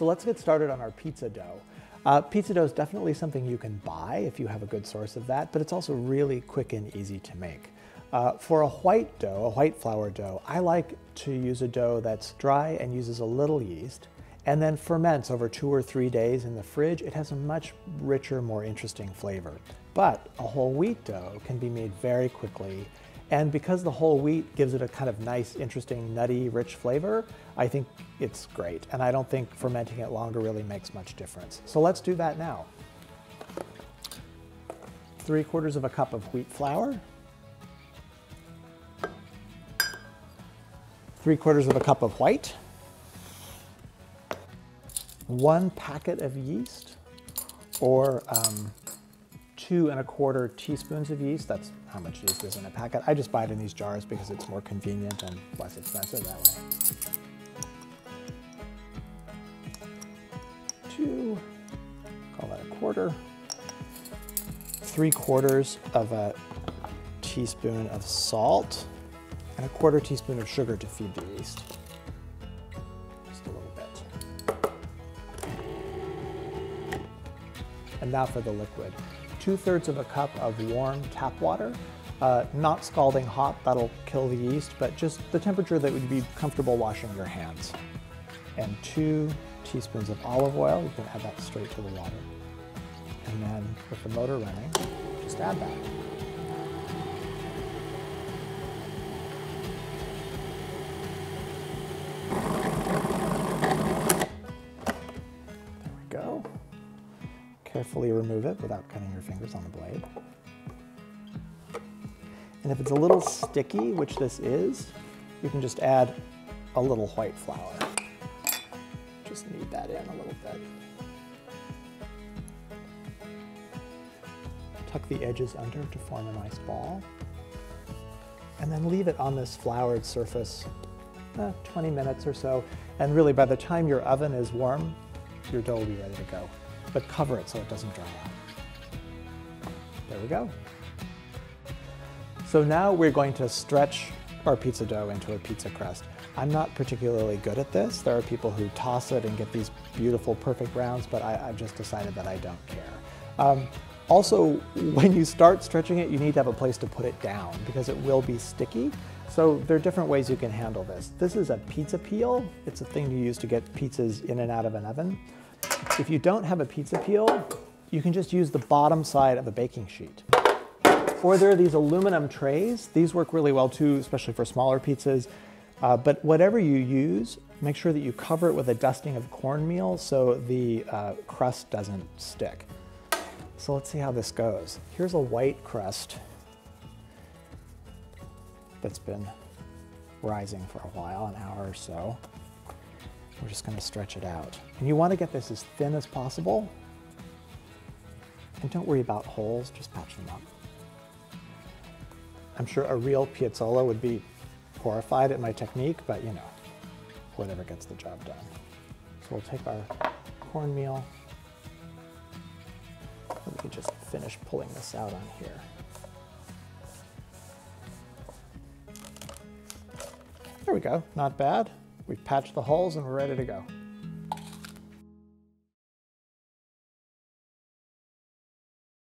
So let's get started on our pizza dough. Pizza dough is definitely something you can buy if you have a good source of that, but it's also really quick and easy to make. For a white dough, a white flour dough, I like to use a dough that's dry and uses a little yeast and then ferments over 2 or 3 days in the fridge. It has a much richer, more interesting flavor. But a whole wheat dough can be made very quickly. And because the whole wheat gives it a kind of nice, interesting, nutty, rich flavor, I think it's great. And I don't think fermenting it longer really makes much difference. So let's do that now. 3/4 of a cup of wheat flour. 3/4 of a cup of white. 1 packet of yeast, or 2 1/4 teaspoons of yeast. That's how much yeast is in a packet. I just buy it in these jars because it's more convenient and less expensive that way. 2, call that 1/4. 3/4 of a teaspoon of salt, and 1/4 teaspoon of sugar to feed the yeast. Just a little bit. And now for the liquid. 2/3 of a cup of warm tap water, not scalding hot, that'll kill the yeast, but just the temperature that would be comfortable washing your hands. And 2 teaspoons of olive oil, you can add that straight to the water. And then with the motor running, just add that. There we go. Carefully remove it without cutting your fingers on the blade. And if it's a little sticky, which this is, you can just add a little white flour. Just knead that in a little bit. Tuck the edges under to form a nice ball. And then leave it on this floured surface 20 minutes or so. And really, by the time your oven is warm, your dough will be ready to go. But cover it so it doesn't dry out. There we go. So now we're going to stretch our pizza dough into a pizza crust. I'm not particularly good at this. There are people who toss it and get these beautiful, perfect rounds, but I've just decided that I don't care. Also, when you start stretching it, you need to have a place to put it down because it will be sticky. So there are different ways you can handle this. This is a pizza peel. It's a thing you use to get pizzas in and out of an oven. If you don't have a pizza peel, you can just use the bottom side of a baking sheet. Or there are these aluminum trays. These work really well too, especially for smaller pizzas. But whatever you use, make sure that you cover it with a dusting of cornmeal so the crust doesn't stick. So let's see how this goes. Here's a white crust that's been rising for a while, an hour or so. We're just going to stretch it out. And you want to get this as thin as possible. And don't worry about holes, just patch them up. I'm sure a real piazzolla would be horrified at my technique, but you know, whatever gets the job done. So we'll take our cornmeal. We can just finish pulling this out on here. There we go, not bad. We've patched the holes and we're ready to go.